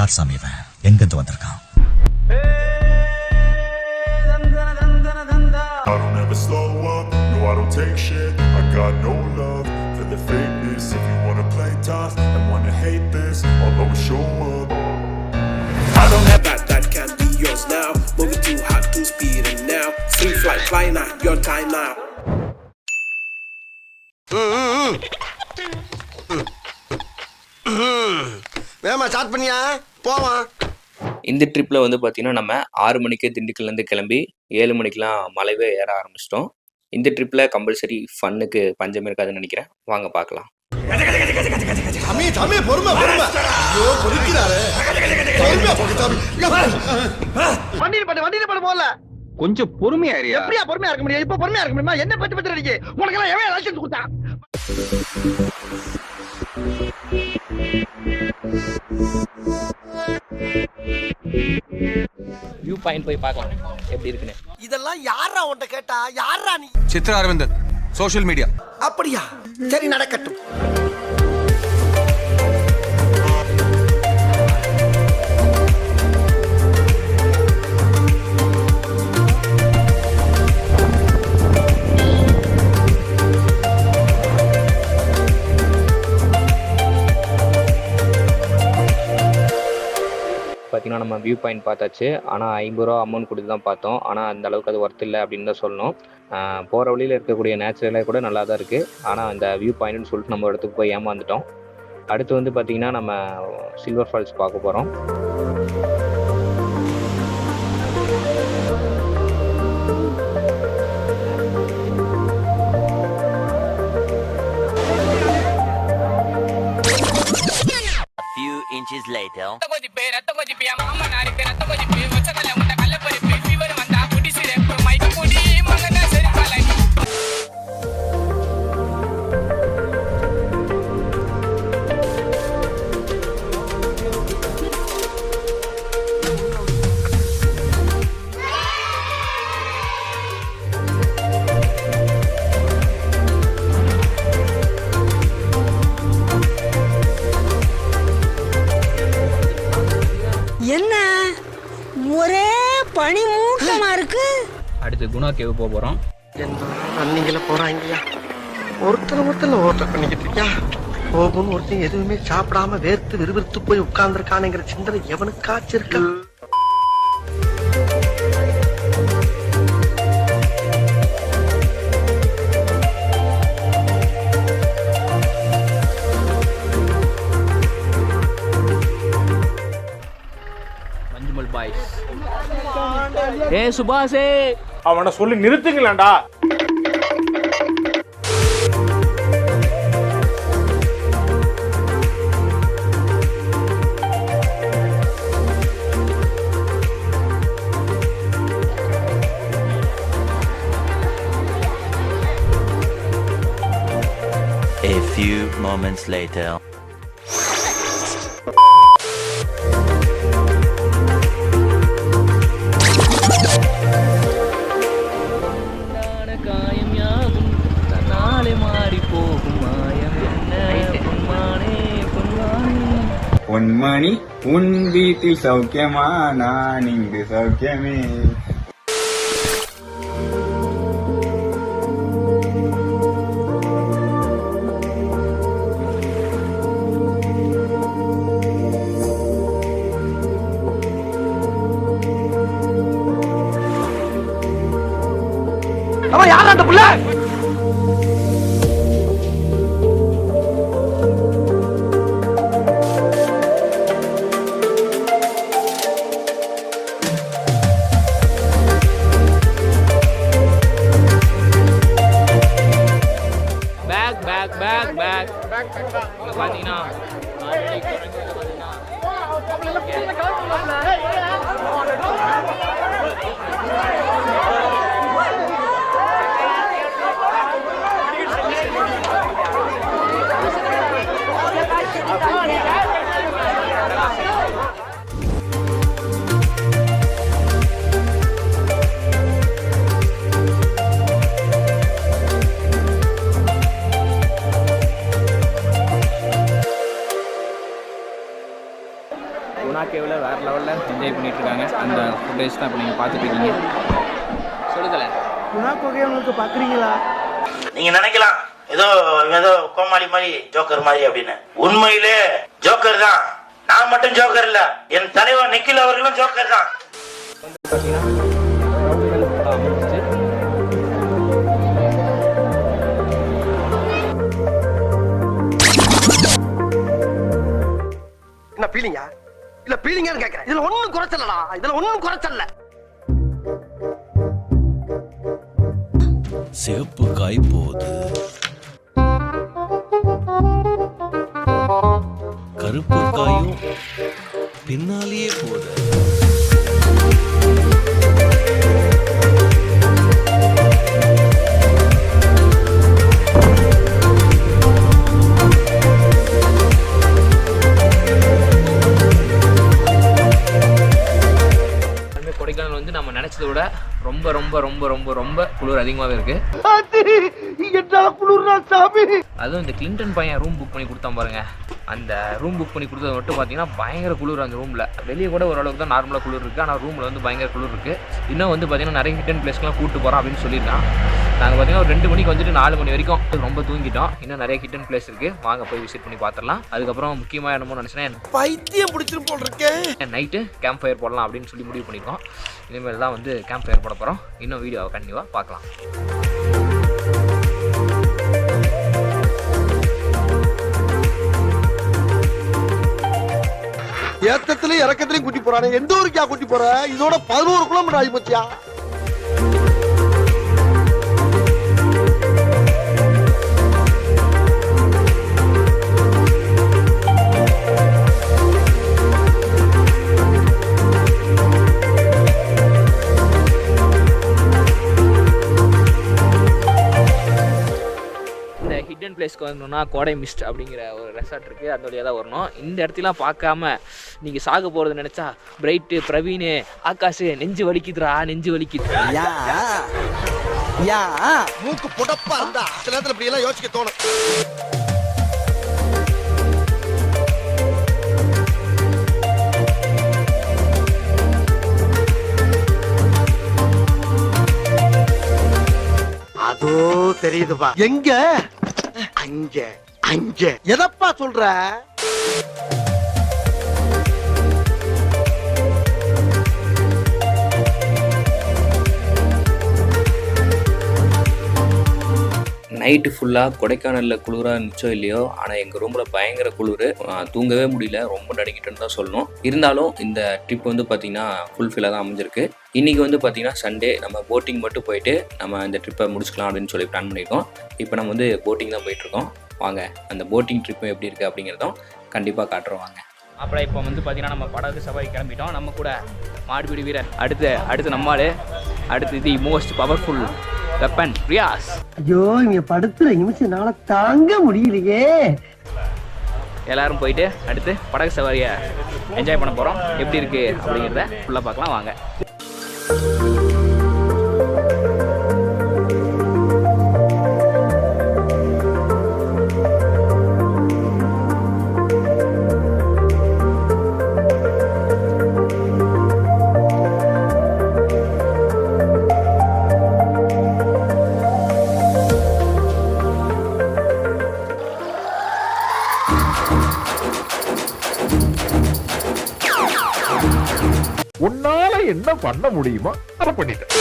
யார் சாமி இவன்? எங்கிருந்து வந்திருக்கான்? I don't ever slow up, no I don't take shit. I got no love for the fakeness. If you wanna play tough and wanna hate this, I'll always show up. I don't have that can be yours now. Moving too hot to speed and now. Free flight, fly now, your time now. வேமா start பண்ணியா போவா. இந்த ட்ரிப்பில் வந்து பார்த்தீங்கன்னா நம்ம 6 மணிக்கே திண்டுக்கல்லேருந்து கிளம்பி 7 மணிக்கெலாம் மலைவே ஏற ஆரம்பிச்சிட்டோம். இந்த ட்ரிப்பில் கம்பல்சரி ஃபன்னுக்கு பஞ்சம் இருக்காதுன்னு நினைக்கிறேன். வாங்க பார்க்கலாம். கொஞ்சம் பொறுமையா எப்படியா பொறுமையா இருக்க முடியும்? இப்ப பொறுமையா இருக்க முடியுமா? என்ன பத்தி பத்தி அடிக்க உனக்கு எல்லாம் எவன் லைசன்ஸ் கொடுத்தான்? வியூ பாயிண்ட் போய் பார்க்கலாம் எப்படி இருக்குன்னு. இதெல்லாம் யாரா உன்கிட்ட கேட்டா? யாரா நீ? Chitra Aravindan, social media. அப்படியா? சரி நடக்கட்டும். பார்த்தீங்கன்னா நம்ம வியூ பாயிண்ட் பார்த்தாச்சு. ஆனால் 50 ரூபா அமௌண்ட் கொடுத்து தான் பார்த்தோம். ஆனால் அந்த அளவுக்கு அது ஒர்த் இல்லை அப்படின்னு தான் சொல்லணும். போகிற வழியில் இருக்கக்கூடிய நேச்சுரலாக கூட நல்லா தான் இருக்குது. ஆனால் அந்த வியூ பாயிண்ட்னு சொல்லிட்டு நம்ம இடத்துக்கு போய் ஏமாந்துட்டோம். அடுத்து வந்து பார்த்திங்கன்னா நம்ம சில்வர் ஃபால்ஸ் பார்க்க போகிறோம். Inches later. என்ன ஒரே பனி மூட்டமா இருக்கு. அடுத்து குணா கேவ் போக போகிறோம். அன்னிங்கள போறாங்கய்யா, ஒருத்தர் ஓட்ட பண்ணிக்கிட்டு இருக்கியா? போகும்னு ஒருத்தன் எதுவுமே சாப்பிடாம வேர்த்து விறுவிறுத்து போய் உட்கார்ந்துருக்கானுங்கிற சிந்தனை எவனுக்காச்சும் இருக்கா? மஞ்சுமல் பாய்ஸ். சுபாஷே அவனை சொல்லி நிறுத்துங்களேன்டா. A few moments later. பொன்மணி உன் வீட்டில் சௌக்கியமா? நான் இங்கு சௌக்கியமே. அவன் யாரா அந்த புள்ள? பார்த்தீங்கன்னா கேவில் வேறு லெவலில் என்ஜாய் பண்ணிட்டு இருக்காங்க. அந்த ஃபுட்டேஜ் தான் இப்போ நீங்கள் பார்த்துட்டு இருக்கீங்க. சொல்லுதல குணா குகையை பாக்குறீங்களா? நீங்க நினைக்கலாம் ஏதோ ஏதோ கோமாளி மாதிரி ஜோக்கர் மாதிரி அப்படின்னு. உண்மையிலே ஜோக்கர் தான். நான் மட்டும் ஜோக்கர் இல்ல, என் தலைவர் நிக்கில் அவர்களும் ஜோக்கர் தான். என்ன பீலிங்கா? இல்ல பீலிங்கான்னு கேக்குறேன். இதுல ஒண்ணும் குறைச்சலடா, இதுல ஒண்ணும் குறைச்சல்ல. சிவப்பு காய் போகுது, கருப்பு காயும் பின்னாலேயே போகுது. கொடைக்கானல் வந்து நம்ம நினைச்சதை விட ரொம்ப ரொம்ப ரொம்ப ரொம்ப ரொம்ப குளிர் அதிகமாகவே இருக்கு. அதுவும் இந்த கிளின்டன் பையன் ரூம் புக் பண்ணி கொடுத்தான் பாருங்க. அந்த ரூம் புக் பண்ணி கொடுத்தது மட்டும் பார்த்தீங்கன்னா பயங்கர குளிர் அந்த ரூமில். வெளியே கூட ஓரளவுக்கு தான் நார்மலாக குளிர் இருக்குது, ஆனால் ரூமில் வந்து பயங்கர குளிர் இருக்குது. இன்னும் வந்து பார்த்தீங்கன்னா நிறைய ஹிடன் பிளேஸ்க்குலாம் கூப்பிட்டு போகிறோம் அப்படின்னு சொல்லியிருக்கான். நாங்கள் பார்த்தீங்கன்னா ஒரு 2 மணிக்கு வந்துட்டு 4 மணி வரைக்கும் ரொம்ப தூங்கிட்டோம். இன்னும் நிறைய ஹிடன் பிளேஸ் இருக்குது, வாங்க போய் விசிட் பண்ணி பார்த்துடலாம். அதுக்கப்புறம் முக்கியமாக என்னமோ நினச்சினா பைத்தியம் பிடிச்சிட்டு போட்டிருக்கேன். நைட்டு கேம்ப் ஃபயர் போடலாம் அப்படின்னு சொல்லி முடிவு பண்ணியிருக்கோம். இனிமேல் தான் வந்து கேம்ப் ஃபயர் போட போகிறோம். இன்னும் வீடியோவை கண்டிப்பாக பார்க்கலாம். ஏத்தத்திலயும் இறக்கத்திலயும் கூட்டி போறானே, எந்த ஊருக்கா கூட்டி போற? இதோட 11 கிலோமீட்டர் ஆகி போச்சியா? ஹிடன் பிளேஸ்க்கு வரணும்னா கோடை மிஸ்ட் அப்படிங்கிற ஒரு ரெசார்ட் இருக்குது, அந்த வழியாக தான் வரணும். இந்த இடத்துலாம் பார்க்காம நீங்கள் சாக போகிறது நினச்சா பிரைட்டு, பிரவீனு, ஆகாஷ் நெஞ்சு வலிக்குதுரா, நெஞ்சு வலிக்குது. மூக்கு புடப்பா இருந்தா சில நேரத்துல இப்படி எல்லாம் யோசிக்க தோணும். அதோ தெரியுதுப்பா. எங்க? அங்க அங்க. எதப்பா சொல்ற? நைட்டு ஃபுல்லாக கொடைக்கானலில் குளிராக இருந்துச்சோ இல்லையோ, ஆனால் எங்கள் ரூமில் பயங்கர குளிர், தூங்கவே முடியல, ரொம்ப நடுங்கிட்டுன்னு தான் சொல்லணும். இருந்தாலும் இந்த ட்ரிப் வந்து பார்த்திங்கன்னா ஃபுல்ஃபில்லாக தான் அமைஞ்சிருக்கு. இன்றைக்கி வந்து பார்த்திங்கன்னா சண்டே, நம்ம போட்டிங் மட்டும் போயிட்டு நம்ம இந்த ட்ரிப்பை முடிச்சுக்கலாம் அப்படின்னு சொல்லி பிளான் பண்ணியிருக்கோம். இப்போ நம்ம வந்து போட்டிங் தான் போயிட்டுருக்கோம். வாங்க அந்த போட்டிங் ட்ரிப்பும் எப்படி இருக்குது அப்படிங்கிறதும் கண்டிப்பாக காட்டுறோம் வாங்க. அப்புறம் இப்போ வந்து பார்த்திங்கன்னா நம்ம படகு சவாரி கிளம்பிட்டோம். நம்ம கூட மாடுபிடி வீரர் அடுத்து நம்மால் அடுத்து the most powerful weapon Riyas. ஐயோ, இங்க படுத்துற நிமிஷம் தாங்க முடியலையே. எல்லாரும் போயிட்டு அடுத்து படகு சவாரியை என்ஜாய் பண்ண போகிறோம். எப்படி இருக்குது அப்படிங்கிறத ஃபுல்லாக பார்க்கலாம் வாங்க. உன்னால என்ன பண்ண முடியுமோ அதை பண்ணிட்டேன்.